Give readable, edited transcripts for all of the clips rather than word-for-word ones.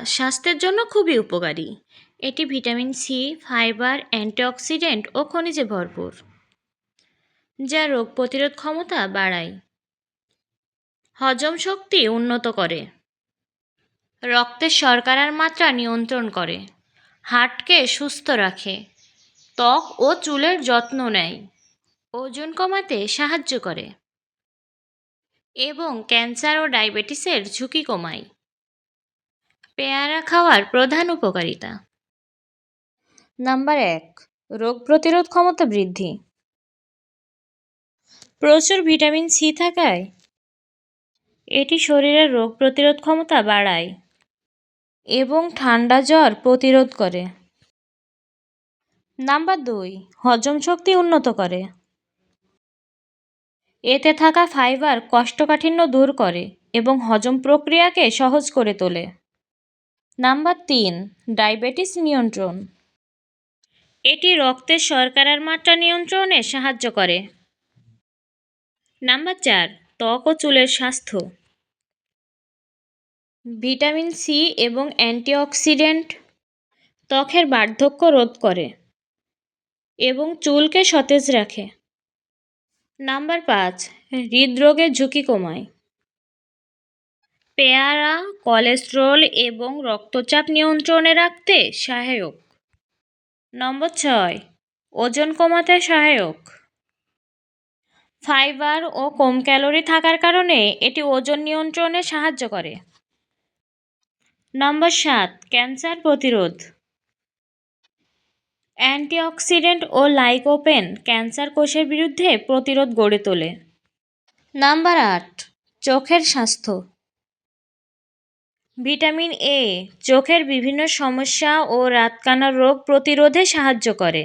স্বাস্থ্যের জন্য খুবই উপকারী। এটি ভিটামিন সি, ফাইবার, অ্যান্টিঅক্সিডেন্ট ও খনিজে ভরপুর, যা রোগ প্রতিরোধ ক্ষমতা বাড়ায়, হজম শক্তি উন্নত করে, রক্তের শর্করার মাত্রা নিয়ন্ত্রণ করে, হার্টকে সুস্থ রাখে, ত্বক ও চুলের যত্ন নেয়, ওজন কমাতে সাহায্য করে এবং ক্যান্সার ও ডায়াবেটিসের ঝুঁকি কমায়। পেয়ারা খাওয়ার প্রধান উপকারিতা। নাম্বার 1, রোগ প্রতিরোধ ক্ষমতা বৃদ্ধি। প্রচুর ভিটামিন সি থাকায় এটি শরীরের রোগ প্রতিরোধ ক্ষমতা বাড়ায় এবং ঠান্ডা জ্বর প্রতিরোধ করে। নাম্বার 2, হজম শক্তি উন্নত করে। এতে থাকা ফাইবার কোষ্ঠকাঠিন্য দূর করে এবং হজম প্রক্রিয়াকে সহজ করে তোলে। নাম্বার 3, ডায়াবেটিস নিয়ন্ত্রণ। এটি রক্তের শর্করার মাত্রা নিয়ন্ত্রণে সাহায্য করে। নাম্বার 4, ত্বক ও চুলের স্বাস্থ্য। ভিটামিন সি এবং অ্যান্টিঅক্সিডেন্ট ত্বকের বার্ধক্য রোধ করে এবং চুলকে সতেজ রাখে। নাম্বার 5, হৃদরোগের ঝুঁকি কমায়। পেয়ারা কোলেস্টেরল এবং রক্তচাপ নিয়ন্ত্রণে রাখতে সহায়ক। নম্বর 6, ওজন কমাতে সহায়ক। ফাইবার ও কম ক্যালোরি থাকার কারণে এটি ওজন নিয়ন্ত্রণে সাহায্য করে। নম্বর 7, ক্যান্সার প্রতিরোধ। অ্যান্টিঅক্সিডেন্ট ও লাইকোপেন ক্যান্সার কোষের বিরুদ্ধে প্রতিরোধ গড়ে তোলে। নাম্বার 8, চোখের স্বাস্থ্য। ভিটামিন এ চোখের বিভিন্ন সমস্যা ও রাতকানা রোগ প্রতিরোধে সাহায্য করে।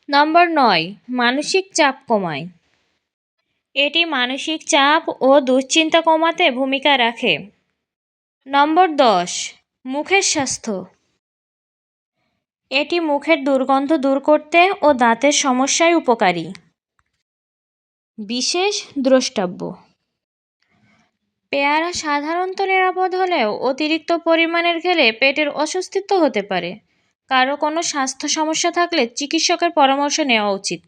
নম্বর 9, মানসিক চাপ কমায়। এটি মানসিক চাপ ও দুশ্চিন্তা কমাতে ভূমিকা রাখে। নম্বর 10, মুখের স্বাস্থ্য। এটি মুখের দুর্গন্ধ দূর করতে ও দাঁতের সমস্যায় উপকারী। বিশেষ দ্রষ্টব্য। পেয়ারা সাধারণত নিরাপদ হলেও অতিরিক্ত পরিমাণের খেলে পেটের অস্বস্তিত্ব হতে পারে। কারো কোনো স্বাস্থ্য সমস্যা থাকলে চিকিৎসকের পরামর্শ নেওয়া উচিত।